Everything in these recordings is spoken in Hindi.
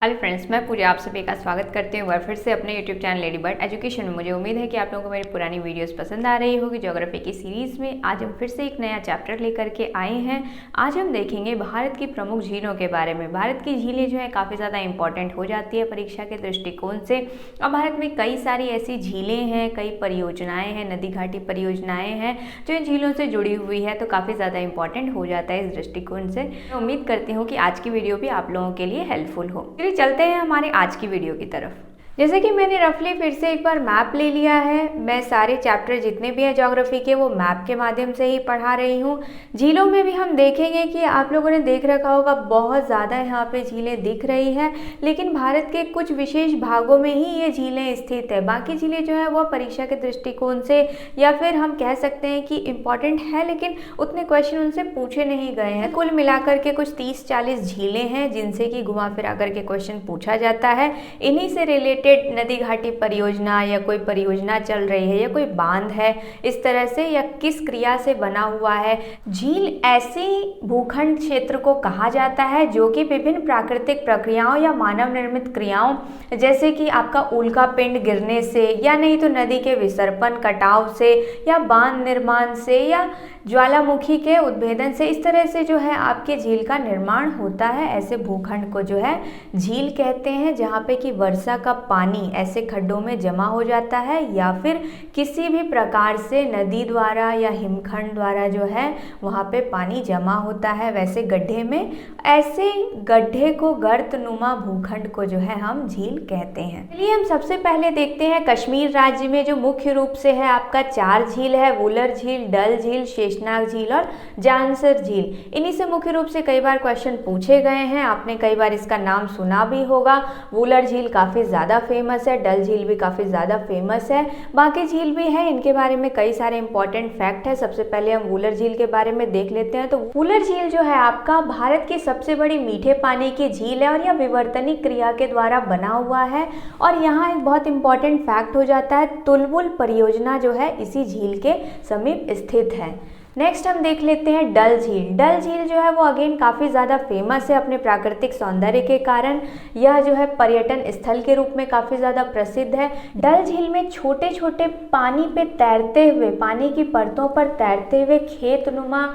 हेलो फ्रेंड्स, मैं पूजा आप सभी का स्वागत करती हूँ फिर से अपने YouTube channel lady bird education में। मुझे उम्मीद है कि आप लोगों को मेरी पुरानी वीडियोस पसंद आ रही होगी। ज्योग्राफी की सीरीज़ में आज हम फिर से एक नया चैप्टर लेकर के आए हैं। आज हम देखेंगे भारत की प्रमुख झीलों के बारे में। भारत की झीलें जो है काफ़ी ज़्यादा इंपॉर्टेंट हो जाती है परीक्षा के दृष्टिकोण से। और भारत में कई सारी ऐसी झीलें हैं, कई परियोजनाएँ हैं, नदी घाटी परियोजनाएँ हैं जो इन झीलों से जुड़ी हुई है, तो काफ़ी ज़्यादा इंपॉर्टेंट हो जाता है इस दृष्टिकोण से। मैं उम्मीद करती हूँ कि आज की वीडियो भी आप लोगों के लिए हेल्पफुल हो। चलते हैं हमारे आज की वीडियो की तरफ। जैसे कि मैंने रफली फिर से एक बार मैप ले लिया है। मैं सारे चैप्टर जितने भी हैं ज्योग्राफी के वो मैप के माध्यम से ही पढ़ा रही हूँ। झीलों में भी हम देखेंगे कि आप लोगों ने देख रखा होगा बहुत ज़्यादा यहाँ पे झीलें दिख रही हैं, लेकिन भारत के कुछ विशेष भागों में ही ये झीलें स्थित है। बाकी झीलें जो है वो परीक्षा के दृष्टिकोण से या फिर हम कह सकते हैं कि इम्पॉर्टेंट है, लेकिन उतने क्वेश्चन उनसे पूछे नहीं गए हैं। कुल मिलाकर के कुछ 30-40 झीलें हैं जिनसे कि घुमा फिरा करके क्वेश्चन पूछा जाता है। इन्हीं से रिलेटेड नदी घाटी परियोजना या कोई परियोजना चल रही है या कोई बांध है इस तरह से, या किस क्रिया से बना हुआ है। झील ऐसी भूखंड क्षेत्र को कहा जाता है जो कि विभिन्न प्राकृतिक प्रक्रियाओं या मानव निर्मित क्रियाओं जैसे कि आपका उल्का पिंड गिरने से, या नहीं तो नदी के विसर्पण कटाव से, या बांध निर्माण से, या ज्वालामुखी के उद्भेदन से, इस तरह से जो है आपके झील का निर्माण होता है। ऐसे भूखंड को जो है झील कहते हैं, जहाँ पे कि वर्षा का पानी ऐसे खड्डों में जमा हो जाता है या फिर किसी भी प्रकार से नदी द्वारा या हिमखंड द्वारा जो है वहाँ पे पानी जमा होता है वैसे गड्ढे में। ऐसे गड्ढे को गर्तनुमा भूखंड को जो है हम झील कहते हैं। चलिए हम सबसे पहले देखते हैं कश्मीर राज्य में जो मुख्य रूप से है आपका 4 झील है, वुलर झील, डल झील, शेषनाग झील और जांसर झील। इन्हीं से मुख्य रूप से कई बार क्वेश्चन पूछे गए हैं। आपने कई बार इसका नाम सुना भी होगा। वुलर झील काफ़ी ज़्यादा फेमस है, डल झील भी काफ़ी ज़्यादा फेमस है, बाकी झील भी है। इनके बारे में कई सारे इंपॉर्टेंट फैक्ट है। सबसे पहले हम वुलर झील के बारे में देख लेते हैं। तो वुलर झील जो है आपका भारत की सबसे बड़ी मीठे पानी की झील है और यह विवर्तनिक क्रिया के द्वारा बना हुआ है। और यहाँ एक बहुत इंपॉर्टेंट फैक्ट हो जाता है, तुलबुल परियोजना जो है इसी झील के समीप स्थित है। नेक्स्ट हम देख लेते हैं डल झील। डल झील जो है वो अगेन काफ़ी ज़्यादा फेमस है अपने प्राकृतिक सौंदर्य के कारण। यह जो है पर्यटन स्थल के रूप में काफ़ी ज़्यादा प्रसिद्ध है। डल झील में छोटे छोटे पानी पे तैरते हुए, पानी की परतों पर तैरते हुए खेतनुमा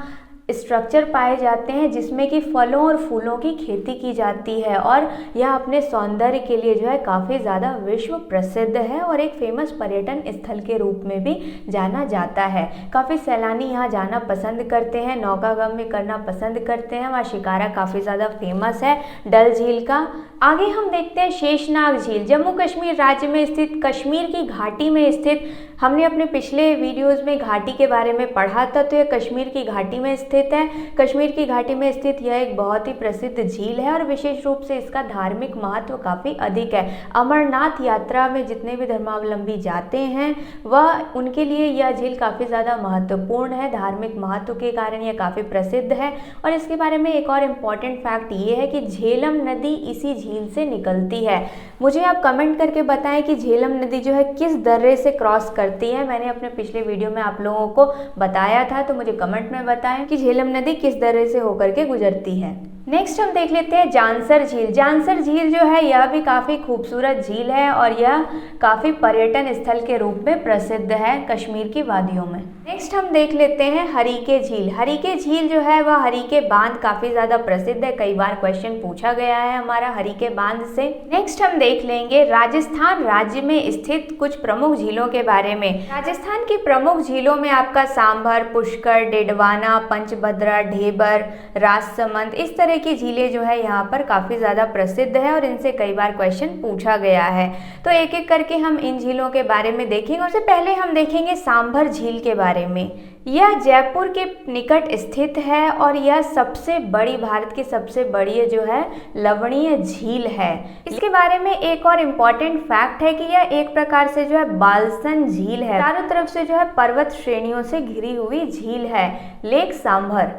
स्ट्रक्चर पाए जाते हैं जिसमें कि फलों और फूलों की खेती की जाती है, और यह अपने सौंदर्य के लिए जो है काफ़ी ज़्यादा विश्व प्रसिद्ध है और एक फेमस पर्यटन स्थल के रूप में भी जाना जाता है। काफ़ी सैलानी यहाँ जाना पसंद करते हैं, नौकागमन करना पसंद करते हैं। वहाँ शिकारा काफ़ी ज़्यादा फेमस है डल झील का। आगे हम देखते हैं शेषनाग झील। जम्मू कश्मीर राज्य में स्थित कश्मीर की घाटी में स्थित, हमने अपने पिछले वीडियोस में घाटी के बारे में पढ़ा था, तो यह कश्मीर की घाटी में स्थित है। कश्मीर की घाटी में स्थित यह एक बहुत ही प्रसिद्ध झील है और विशेष रूप से इसका धार्मिक महत्व काफ़ी अधिक है। अमरनाथ यात्रा में जितने भी धर्मावलंबी जाते हैं वह उनके लिए यह झील काफ़ी ज़्यादा महत्वपूर्ण है। धार्मिक महत्व के कारण यह काफ़ी प्रसिद्ध है। और इसके बारे में एक और इम्पॉर्टेंट फैक्ट ये है कि झेलम नदी इसी झील से निकलती है। मुझे आप कमेंट करके बताएं कि झेलम नदी जो है किस दर्रे से क्रॉस करती है। मैंने अपने पिछले वीडियो में आप लोगों को बताया था, तो मुझे कमेंट में बताएं कि झेलम नदी किस दर्रे से होकर के गुजरती है। नेक्स्ट हम देख लेते हैं जांसर झील। जांसर झील जो है यह भी काफ़ी खूबसूरत झील है और यह काफ़ी पर्यटन स्थल के रूप में प्रसिद्ध है कश्मीर की वादियों में। नेक्स्ट हम देख लेते हैं हरीके झील। हरीके झील जो है वह हरीके बांध काफ़ी ज़्यादा प्रसिद्ध है। कई बार क्वेश्चन पूछा गया है हमारा हरीके बांध से। नेक्स्ट हम देख लेंगे राजस्थान राज्य में स्थित कुछ प्रमुख झीलों के बारे में। राजस्थान की प्रमुख झीलों में आपका सांभर, पुष्कर, डेडवाना, पंचभद्रा, ढेबर, राजसमंद, इस तरह की झीलें जो है यहाँ पर काफ़ी ज़्यादा प्रसिद्ध है और इनसे कई बार क्वेश्चन पूछा गया है। तो एक एक करके हम इन झीलों के बारे में देखेंगे। उससे पहले हम देखेंगे सांभर झील के बारे में। यह जयपुर के निकट स्थित है और यह सबसे बड़ी, भारत की सबसे बड़ी जो है लवणीय झील है। इसके बारे में एक और इम्पॉर्टेंट फैक्ट है कि यह एक प्रकार से जो है बालसन झील है। चारों तरफ से जो है पर्वत श्रेणियों से घिरी हुई झील है लेक सांभर।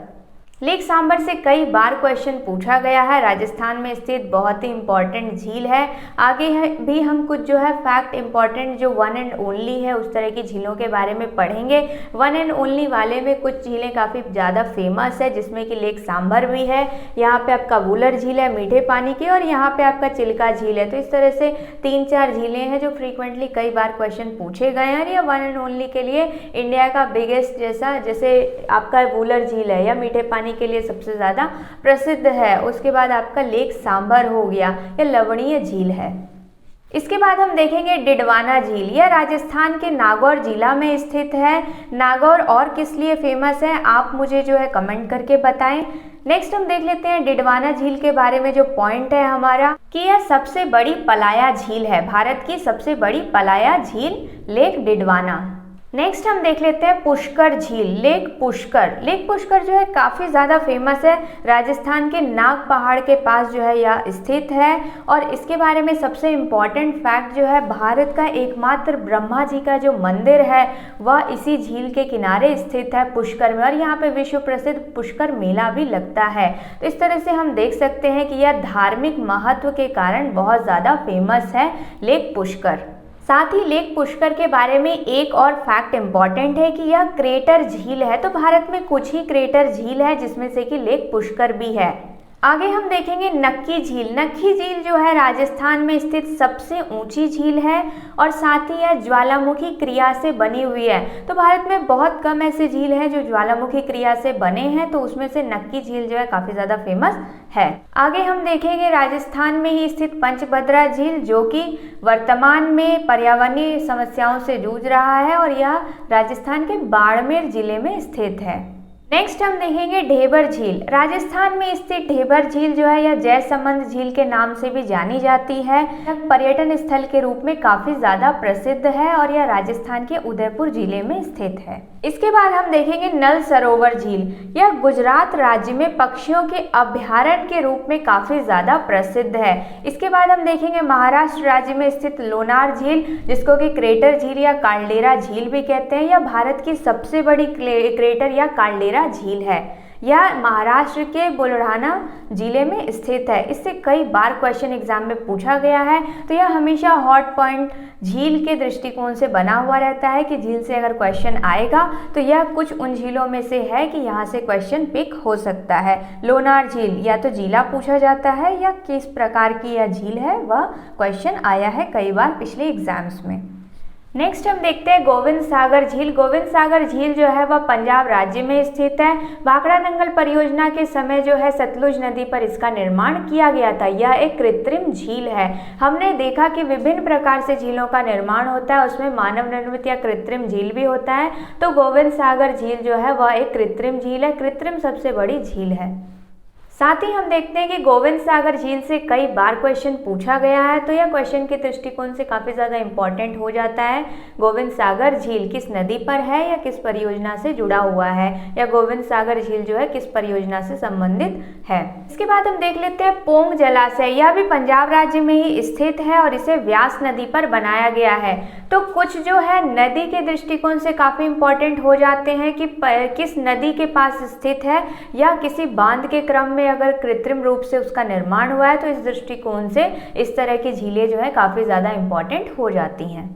लेक सांबर से कई बार क्वेश्चन पूछा गया है। राजस्थान में स्थित बहुत ही इंपॉर्टेंट झील है। आगे भी हम कुछ जो है फैक्ट इंपॉर्टेंट जो वन एंड ओनली है उस तरह की झीलों के बारे में पढ़ेंगे। वन एंड ओनली वाले में कुछ झीलें काफ़ी ज़्यादा फेमस है, जिसमें कि लेक सांबर भी है। यहाँ पे आपका वूलर झील है मीठे पानी की, और यहाँ पे आपका चिल्का झील है। तो इस तरह से 3-4 झीलें हैं जो फ्रीक्वेंटली कई बार क्वेश्चन पूछे गए हैं। या वन एंड ओनली के लिए इंडिया का बिगेस्ट जैसे आपका वूलर झील है या मीठे पानी के लिए सबसे ज़्यादा प्रसिद्ध है। उसके बाद आपका लेक सांबर हो गया, या लवणीय झील है। इसके बाद हम देखेंगे डिडवाना झील। यह राजस्थान के नागौर जिला में स्थित है। नागौर और किस लिए फेमस है आप मुझे जो है कमेंट करके बताएं। नेक्स्ट हम देख लेते हैं डिडवाना झील के बारे में। जो पॉइंट है हमारा कि यह सबसे बड़ी पलाया झील है, भारत की सबसे बड़ी पलाया झील लेक डिडवाना। नेक्स्ट हम देख लेते हैं पुष्कर झील, लेक पुष्कर। लेक पुष्कर जो है काफ़ी ज़्यादा फेमस है, राजस्थान के नाग पहाड़ के पास जो है यह स्थित है। और इसके बारे में सबसे इम्पॉर्टेंट फैक्ट जो है, भारत का एकमात्र ब्रह्मा जी का जो मंदिर है वह इसी झील के किनारे स्थित है पुष्कर में, और यहाँ पे विश्व प्रसिद्ध पुष्कर मेला भी लगता है। तो इस तरह से हम देख सकते हैं कि यह धार्मिक महत्व के कारण बहुत ज़्यादा फेमस है लेक पुष्कर। साथ ही लेक पुष्कर के बारे में एक और फैक्ट इम्पॉर्टेंट है कि यह क्रेटर झील है। तो भारत में कुछ ही क्रेटर झील है जिसमें से कि लेक पुष्कर भी है। आगे हम देखेंगे नक्की झील। नक्की झील जो है राजस्थान में स्थित सबसे ऊंची झील है, और साथ ही यह ज्वालामुखी क्रिया से बनी हुई है। तो भारत में बहुत कम ऐसे झील हैं जो ज्वालामुखी क्रिया से बने हैं, तो उसमें से नक्की झील जो है काफ़ी ज़्यादा फेमस है। आगे हम देखेंगे राजस्थान में ही स्थित पंचभद्रा झील, जो कि वर्तमान में पर्यावरणीय समस्याओं से जूझ रहा है, और यह राजस्थान के बाड़मेर जिले में स्थित है। नेक्स्ट हम देखेंगे ढेबर झील। राजस्थान में स्थित ढेबर झील जो है यह जयसमंद झील के नाम से भी जानी जाती है। यह पर्यटन स्थल के रूप में काफी ज्यादा प्रसिद्ध है, और यह राजस्थान के उदयपुर जिले में स्थित है। इसके बाद हम देखेंगे नल सरोवर झील। यह गुजरात राज्य में पक्षियों के अभ्यारण्य के रूप में काफी ज्यादा प्रसिद्ध है। इसके बाद हम देखेंगे महाराष्ट्र राज्य में स्थित लोनार झील, जिसको कि क्रेटर झील या काल्डेरा झील भी कहते हैं। यह भारत की सबसे बड़ी क्रेटर या काल्डेरा झील है। यह महाराष्ट्र के बुलढाना जिले में स्थित है। इससे कई बार क्वेश्चन एग्जाम में पूछा गया है। तो यह हमेशा हॉट पॉइंट झील के दृष्टिकोण से बना हुआ रहता है कि झील से अगर क्वेश्चन आएगा तो यह कुछ उन झीलों में से है कि यहाँ से क्वेश्चन पिक हो सकता है। लोनार झील या तो जिला पूछा जाता है या किस प्रकार की यह झील है, वह क्वेश्चन आया है कई बार पिछले एग्जाम्स में। नेक्स्ट हम देखते हैं गोविंद सागर झील। गोविंद सागर झील जो है वह पंजाब राज्य में स्थित है। भाखड़ा नंगल परियोजना के समय जो है सतलुज नदी पर इसका निर्माण किया गया था। यह एक कृत्रिम झील है। हमने देखा कि विभिन्न प्रकार से झीलों का निर्माण होता है, उसमें मानव निर्मित या कृत्रिम झील भी होता है। तो गोविंद सागर झील जो है वह एक कृत्रिम झील है, कृत्रिम सबसे बड़ी झील है। साथ ही हम देखते हैं कि गोविंद सागर झील से कई बार क्वेश्चन पूछा गया है, तो यह क्वेश्चन के दृष्टिकोण से काफ़ी ज़्यादा इंपॉर्टेंट हो जाता है। गोविंद सागर झील किस नदी पर है या किस परियोजना से जुड़ा हुआ है, या गोविंद सागर झील जो है किस परियोजना से संबंधित है। इसके बाद हम देख लेते हैं पोंग जलाशय। यह भी पंजाब राज्य में ही स्थित है और इसे व्यास नदी पर बनाया गया है। तो कुछ जो है नदी के दृष्टिकोण से काफ़ी इंपॉर्टेंट हो जाते हैं कि किस नदी के पास स्थित है, या किसी बांध के क्रम में अगर कृत्रिम रूप से उसका निर्माण हुआ है, तो इस दृष्टिकोण से इस तरह की झीलें जो है काफ़ी ज़्यादा इंपॉर्टेंट हो जाती हैं।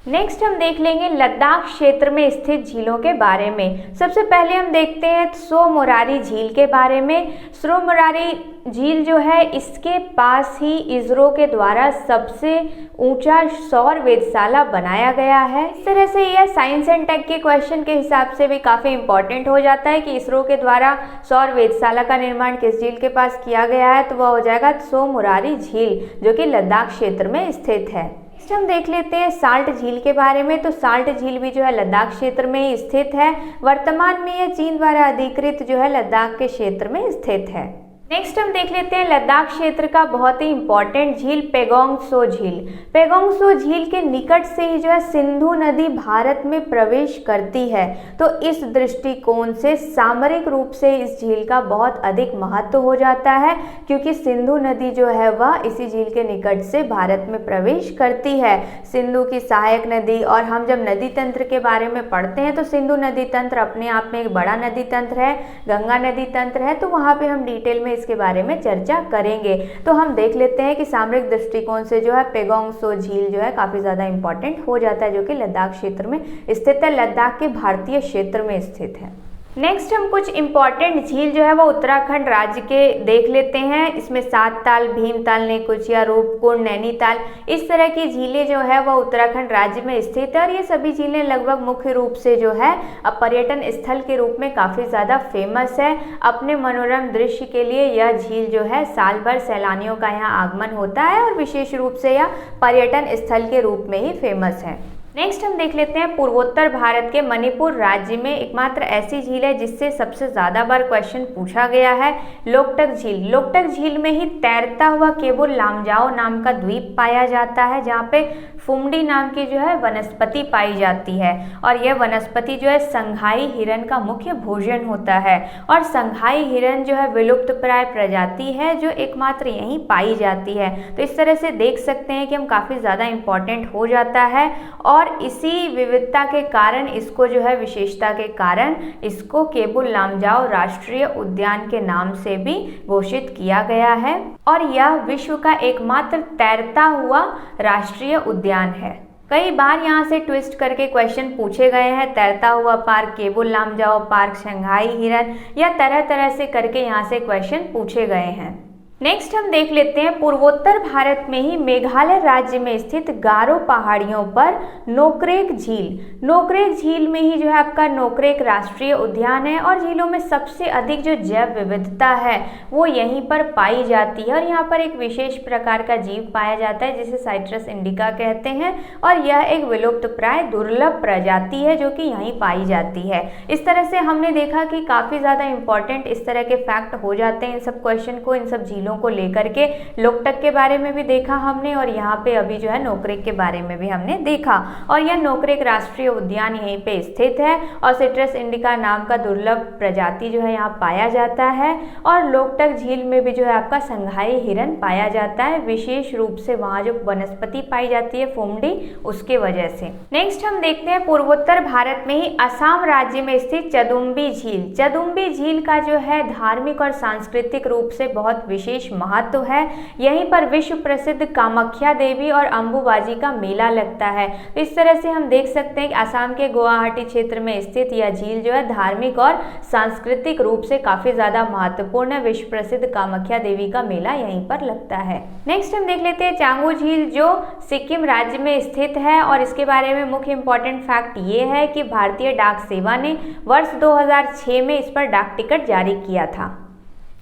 नेक्स्ट हम देख लेंगे लद्दाख क्षेत्र में स्थित झीलों के बारे में। सबसे पहले हम देखते हैं सो मोरारी झील के बारे में। सो मोरारी झील जो है इसके पास ही इसरो के द्वारा सबसे ऊंचा सौर वेधशाला बनाया गया है। इस तरह से यह साइंस एंड टेक के क्वेश्चन के हिसाब से भी काफ़ी इंपॉर्टेंट हो जाता है कि इसरो के द्वारा सौर वेधशाला का निर्माण किस झील के पास किया गया है, तो वह हो जाएगा सो मोरारी झील, जो कि लद्दाख क्षेत्र में स्थित है। नेक्स्ट हम देख लेते हैं साल्ट झील के बारे में। तो साल्ट झील भी जो है लद्दाख क्षेत्र में ही स्थित है। वर्तमान में यह चीन द्वारा अधिकृत जो है लद्दाख के क्षेत्र में स्थित है। नेक्स्ट हम देख लेते हैं लद्दाख क्षेत्र का बहुत ही इंपॉर्टेंट झील पेगोंग सो झील। पेगोंग सो झील के निकट से ही जो है सिंधु नदी भारत में प्रवेश करती है, तो इस दृष्टिकोण से सामरिक रूप से इस झील का बहुत अधिक महत्व हो जाता है, क्योंकि सिंधु नदी जो है वह इसी झील के निकट से भारत में प्रवेश करती है। सिंधु की सहायक नदी, और हम जब नदी तंत्र के बारे में पढ़ते हैं तो सिंधु नदी तंत्र अपने आप में एक बड़ा नदी तंत्र है, गंगा नदी तंत्र है, तो वहाँ पे हम डिटेल में इसके बारे में चर्चा करेंगे। तो हम देख लेते हैं कि सामरिक दृष्टिकोण से जो है पेगोंग सो झील जो है काफी ज्यादा इंपॉर्टेंट हो जाता है, जो कि लद्दाख क्षेत्र में स्थित है, लद्दाख के भारतीय क्षेत्र में स्थित है। नेक्स्ट हम कुछ इंपॉर्टेंट झील जो है वो उत्तराखंड राज्य के देख लेते हैं। इसमें सात ताल, भीमताल, नेकुचिया, रूपकुंड, नैनीताल, इस तरह की झीलें जो है वह उत्तराखंड राज्य में स्थित है, और ये सभी झीलें लगभग मुख्य रूप से जो है पर्यटन स्थल के रूप में काफ़ी ज़्यादा फेमस है। अपने मनोरम दृश्य के लिए यह झील जो है साल भर सैलानियों का यहाँ आगमन होता है, और विशेष रूप से यह पर्यटन स्थल के रूप में ही फेमस है। नेक्स्ट हम देख लेते हैं पूर्वोत्तर भारत के मणिपुर राज्य में एकमात्र ऐसी झील है जिससे सबसे ज़्यादा बार क्वेश्चन पूछा गया है, लोकटक झील। लोकटक झील में ही तैरता हुआ केबुल लामजाओ नाम का द्वीप पाया जाता है, जहाँ पे फुमडी नाम की जो है वनस्पति पाई जाती है, और यह वनस्पति जो है संघाई हिरन का मुख्य भोजन होता है। और संघाई हिरन जो है विलुप्त प्राय प्रजाति है जो एकमात्र यहीं पाई जाती है। तो इस तरह से देख सकते हैं कि हम काफ़ी ज़्यादा इम्पॉर्टेंट हो जाता है, और इसी विविधता के कारण इसको जो है विशेषता के कारण इसको केबुल लामजाओ राष्ट्रीय उद्यान के नाम से भी घोषित किया गया है, और यह विश्व का एकमात्र तैरता हुआ राष्ट्रीय उद्यान है। कई बार यहाँ से ट्विस्ट करके क्वेश्चन पूछे गए हैं, तैरता हुआ पार्क, केबुल लामजाओ पार्क, संघाई हिरन, या तरह तरह से करके यहाँ से क्वेश्चन पूछे गए हैं। नेक्स्ट हम देख लेते हैं पूर्वोत्तर भारत में ही मेघालय राज्य में स्थित गारो पहाड़ियों पर नोकरेक झील। नोकरेक झील में ही जो है आपका नोकरेक राष्ट्रीय उद्यान है, और झीलों में सबसे अधिक जो जैव विविधता है वो यहीं पर पाई जाती है, और यहाँ पर एक विशेष प्रकार का जीव पाया जाता है जिसे साइट्रस इंडिका कहते हैं, और यह एक विलुप्त प्राय दुर्लभ प्रजाति है जो कि यहीं पाई जाती है। इस तरह से हमने देखा कि काफ़ी ज़्यादा इंपॉर्टेंट इस तरह के फैक्ट हो जाते हैं इन सब क्वेश्चन को, इन सब झीलों को लेकर के। लोकटक के बारे में भी देखा हमने, और यहाँ पे अभी जो है नोकरेक के बारे में भी हमने देखा, और यह नोकरेक राष्ट्रीय उद्यान यहीं पे स्थित है, और सिट्रस इंडिका नाम का दुर्लभ प्रजाति जो है यहाँ पाया जाता है। और लोकटक झील में भी जो है आपका संघाई हिरन पाया जाता है, विशेष रूप से वहाँ जो वनस्पति पाई जाती है फुमडी, उसके वजह से। नेक्स्ट हम देखते हैं पूर्वोत्तर भारत में ही असम राज्य में स्थित चदुम्बी झील। चदुम्बी झील का जो है धार्मिक और सांस्कृतिक रूप से बहुत विशेष महत्व है। यहीं पर विश्व प्रसिद्ध कामाख्या देवी और अंबुबाजी का मेला लगता है। तो इस तरह से हम देख सकते हैं कि असम के गुवाहाटी क्षेत्र में स्थित यह झील जो है धार्मिक और सांस्कृतिक रूप से काफी ज्यादा महत्वपूर्ण है। विश्व प्रसिद्ध कामाख्या देवी का मेला यहीं पर लगता है। नेक्स्ट हम देख लेते हैं चांगू झील जो सिक्किम राज्य में स्थित है, और इसके बारे में मुख्य इंपॉर्टेंट फैक्ट ये है कि भारतीय डाक सेवा ने वर्ष 2006 में इस पर डाक टिकट जारी किया था।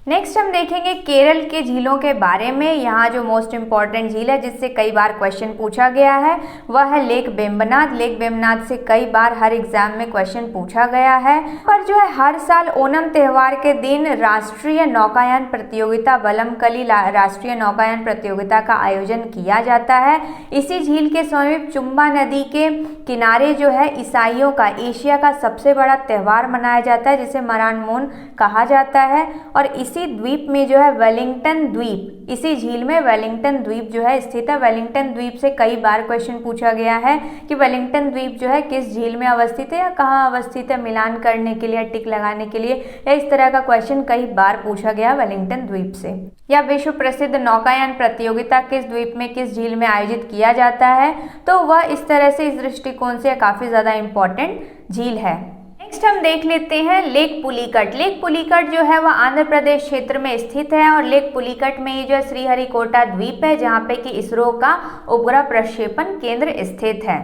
नेक्स्ट हम देखेंगे केरल के झीलों के बारे में। यहाँ जो मोस्ट इम्पॉर्टेंट झील है जिससे कई बार क्वेश्चन पूछा गया है वह है लेक वेम्बनाड। लेक वेम्बनाड से कई बार हर एग्जाम में क्वेश्चन पूछा गया है, पर जो है हर साल ओणम त्यौहार के दिन राष्ट्रीय नौकायन प्रतियोगिता वलमकली राष्ट्रीय नौकायन प्रतियोगिता का आयोजन किया जाता है। इसी झील के समीप चुम्बा नदी के किनारे जो है ईसाइयों का एशिया का सबसे बड़ा त्यौहार मनाया जाता है जिसे मरानमोन कहा जाता है। और इसी द्वीप में जो है वेलिंगटन द्वीप, इसी झील में वेलिंगटन द्वीप जो है स्थित है। वेलिंगटन द्वीप से कई बार क्वेश्चन पूछा गया है कि वेलिंगटन द्वीप जो है किस झील में अवस्थित है या कहाँ अवस्थित है, मिलान करने के लिए, टिक लगाने के लिए, या इस तरह का क्वेश्चन कई बार पूछा गया वेलिंगटन द्वीप से। या विश्व प्रसिद्ध नौकायन प्रतियोगिता किस द्वीप में, किस झील में आयोजित किया जाता है, तो वह इस तरह से इस दृष्टिकोण से काफी ज्यादा इंपॉर्टेंट झील है। नेक्स्ट हम देख लेते हैं लेक पुलिकट। लेक पुलिकट जो है वह आंध्र प्रदेश क्षेत्र में स्थित है, और लेक पुलिकट में ही जो है श्रीहरिकोटा द्वीप है जहाँ पे कि इसरो का उपग्रह प्रक्षेपण केंद्र स्थित है।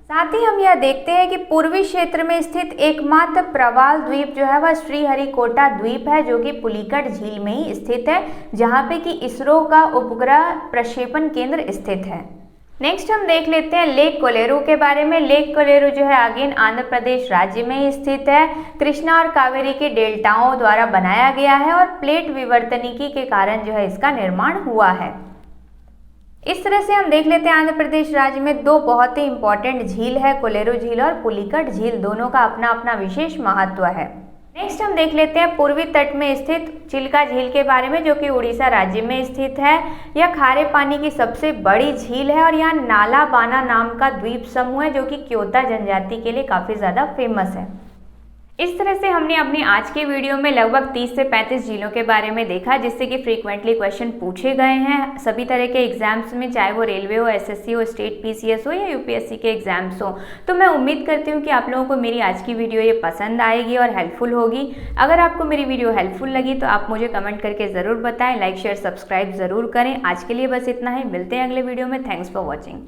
साथ ही हम यह देखते हैं कि पूर्वी क्षेत्र में स्थित एकमात्र प्रवाल द्वीप जो है वह श्रीहरिकोटा द्वीप है जो कि पुलिकट झील में ही स्थित है, जहाँ पे कि इसरो का उपग्रह प्रक्षेपण केंद्र स्थित है। नेक्स्ट हम देख लेते हैं लेक कोलेरू के बारे में। लेक कोलेरू जो है अगेन आंध्र प्रदेश राज्य में ही स्थित है। कृष्णा और कावेरी के डेल्टाओं द्वारा बनाया गया है और प्लेट विवर्तनिकी के कारण जो है इसका निर्माण हुआ है। इस तरह से हम देख लेते हैं आंध्र प्रदेश राज्य में दो बहुत ही इंपॉर्टेंट झील है, कोलेरू झील और पुलिकट झील, दोनों का अपना अपना विशेष महत्व है। नेक्स्ट हम देख लेते हैं पूर्वी तट में स्थित चिल्का झील के बारे में, जो कि उड़ीसा राज्य में स्थित है। यह खारे पानी की सबसे बड़ी झील है और यहाँ नाला बाना नाम का द्वीप समूह है जो कि क्योता जनजाति के लिए काफी ज्यादा फेमस है। इस तरह से हमने अपनी आज के वीडियो में लगभग 30 से 35 झीलों के बारे में देखा, जिससे कि फ्रीक्वेंटली क्वेश्चन पूछे गए हैं सभी तरह के एग्जाम्स में, चाहे वो रेलवे हो, एसएससी हो, स्टेट पीसीएस हो या यूपीएससी के एग्जाम्स हो। तो मैं उम्मीद करती हूँ कि आप लोगों को मेरी आज की वीडियो ये पसंद आएगी और हेल्पफुल होगी। अगर आपको मेरी वीडियो हेल्पफुल लगी तो आप मुझे कमेंट करके ज़रूर बताएं, लाइक शेयर सब्सक्राइब ज़रूर करें। आज के लिए बस इतना ही, मिलते हैं अगले वीडियो में। Thanks for watching.